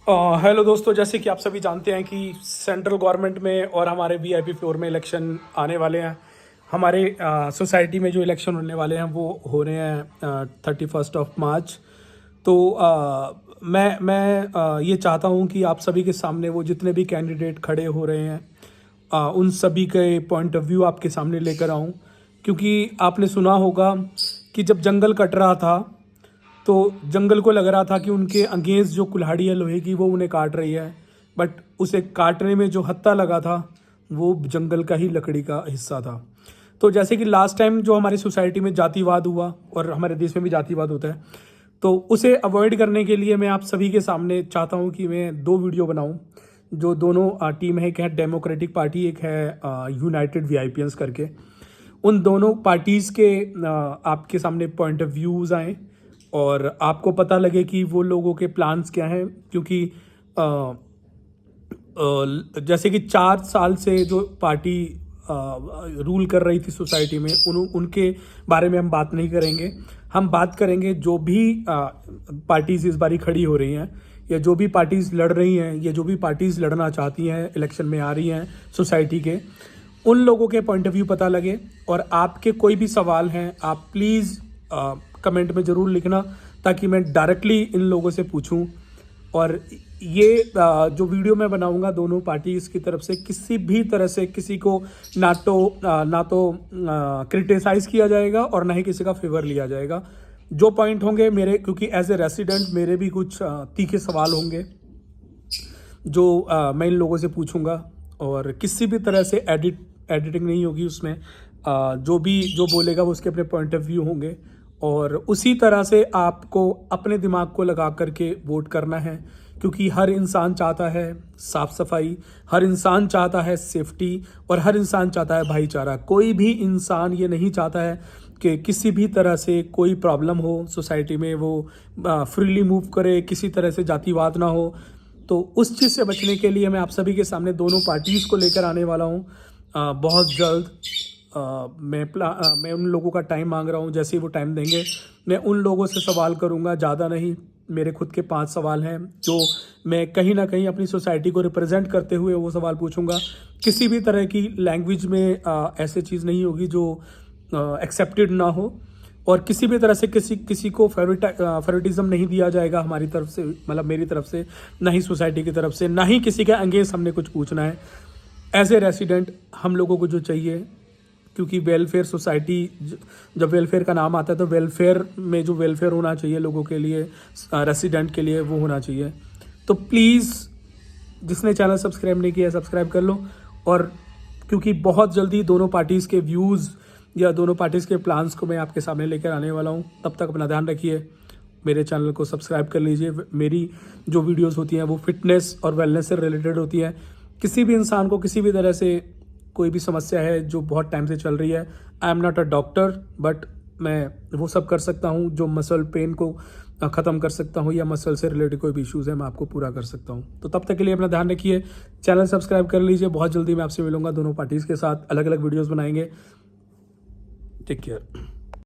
Hello दोस्तों, जैसे कि आप सभी जानते हैं कि सेंट्रल गवर्नमेंट में और हमारे वीआईपी फ्लोर में इलेक्शन आने वाले हैं। हमारे सोसाइटी में जो इलेक्शन होने वाले हैं वो हो रहे हैं 31 मार्च। तो मैं ये चाहता हूं कि आप सभी के सामने वो जितने भी कैंडिडेट खड़े हो रहे हैं उन सभी के पॉइंट ऑफ व्यू आपके सामने लेकर आऊं, क्योंकि आपने सुना होगा कि जब जंगल कट रहा था तो जंगल को लग रहा था कि उनके अगेंस्ट जो कुल्हाड़ी है लोहे की वो उन्हें काट रही है, बट उसे काटने में जो हत्था लगा था वो जंगल का ही लकड़ी का हिस्सा था। तो जैसे कि लास्ट टाइम जो हमारी सोसाइटी में जातिवाद हुआ और हमारे देश में भी जातिवाद होता है, तो उसे अवॉइड करने के लिए मैं आप सभी के सामने चाहता हूं कि मैं दो वीडियो बनाऊं। जो दोनों टीम है, एक है डेमोक्रेटिक पार्टी, एक है यूनाइटेड वीआईपीएंस करके। उन दोनों पार्टीज़ के आपके सामने पॉइंट ऑफ व्यूज़ आए और आपको पता लगे कि वो लोगों के प्लान्स क्या हैं। क्योंकि जैसे कि 4 साल से जो पार्टी रूल कर रही थी सोसाइटी में, उनके बारे में हम बात नहीं करेंगे। हम बात करेंगे जो भी पार्टीज इस बारी खड़ी हो रही हैं, या जो भी पार्टीज लड़ रही हैं, या जो भी पार्टीज लड़ना चाहती हैं, इलेक्शन में आ रही हैं सोसाइटी के, उन लोगों के पॉइंट ऑफ व्यू पता लगे। और आपके कोई भी सवाल हैं आप प्लीज़ कमेंट में ज़रूर लिखना, ताकि मैं डायरेक्टली इन लोगों से पूछूं। और ये जो वीडियो मैं बनाऊंगा दोनों पार्टीज की तरफ से, किसी भी तरह से किसी को ना तो क्रिटिसाइज किया जाएगा और ना ही किसी का फेवर लिया जाएगा। जो पॉइंट होंगे मेरे, क्योंकि एज ए रेसिडेंट मेरे भी कुछ तीखे सवाल होंगे जो मैं इन लोगों से पूछूंगा, और किसी भी तरह से एडिटिंग नहीं होगी उसमें। जो बोलेगा वो उसके अपने पॉइंट ऑफ व्यू होंगे, और उसी तरह से आपको अपने दिमाग को लगा करके वोट करना है। क्योंकि हर इंसान चाहता है साफ सफाई, हर इंसान चाहता है सेफ्टी, और हर इंसान चाहता है भाईचारा। कोई भी इंसान ये नहीं चाहता है कि किसी भी तरह से कोई प्रॉब्लम हो सोसाइटी में, वो फ्रीली मूव करे, किसी तरह से जातिवाद ना हो। तो उस चीज़ से बचने के लिए मैं आप सभी के सामने दोनों पार्टीज़ को लेकर आने वाला हूँ बहुत जल्द। मैं उन लोगों का टाइम मांग रहा हूँ। जैसे ही वो टाइम देंगे मैं उन लोगों से सवाल करूँगा, ज़्यादा नहीं। मेरे खुद के 5 सवाल हैं जो मैं कहीं ना कहीं अपनी सोसाइटी को रिप्रेजेंट करते हुए वो सवाल पूछूंगा। किसी भी तरह की लैंग्वेज में ऐसे चीज़ नहीं होगी जो एक्सेप्टेड ना हो, और किसी भी तरह से किसी को फेवरेटिज्म नहीं दिया जाएगा हमारी तरफ से, मतलब मेरी तरफ से, ना ही सोसाइटी की तरफ से, ना ही किसी के अगेंस्ट हमने कुछ पूछना है। एज ए रेसिडेंट हम लोगों को जो चाहिए, क्योंकि वेलफेयर सोसाइटी, जब वेलफेयर का नाम आता है तो वेलफेयर में जो वेलफेयर होना चाहिए लोगों के लिए, रेसिडेंट के लिए, वो होना चाहिए। तो प्लीज़ जिसने चैनल सब्सक्राइब नहीं किया सब्सक्राइब कर लो। और क्योंकि बहुत जल्दी दोनों पार्टीज़ के व्यूज़ या दोनों पार्टीज़ के प्लान्स को मैं आपके सामने लेकर आने वाला हूँ। तब तक अपना ध्यान रखिए, मेरे चैनल को सब्सक्राइब कर लीजिए। मेरी जो वीडियोस होती हैं वो फिटनेस और वेलनेस से रिलेटेड होती है। किसी भी इंसान को किसी भी तरह से कोई भी समस्या है जो बहुत टाइम से चल रही है, I am not a doctor, but मैं वो सब कर सकता हूँ जो मसल पेन को ख़त्म कर सकता हूँ, या मसल से रिलेटेड कोई भी इश्यूज़ है मैं आपको पूरा कर सकता हूँ। तो तब तक के लिए अपना ध्यान रखिए, चैनल सब्सक्राइब कर लीजिए। बहुत जल्दी मैं आपसे मिलूंगा, दोनों पार्टीज़ के साथ अलग अलग वीडियोज़ बनाएंगे। Take care.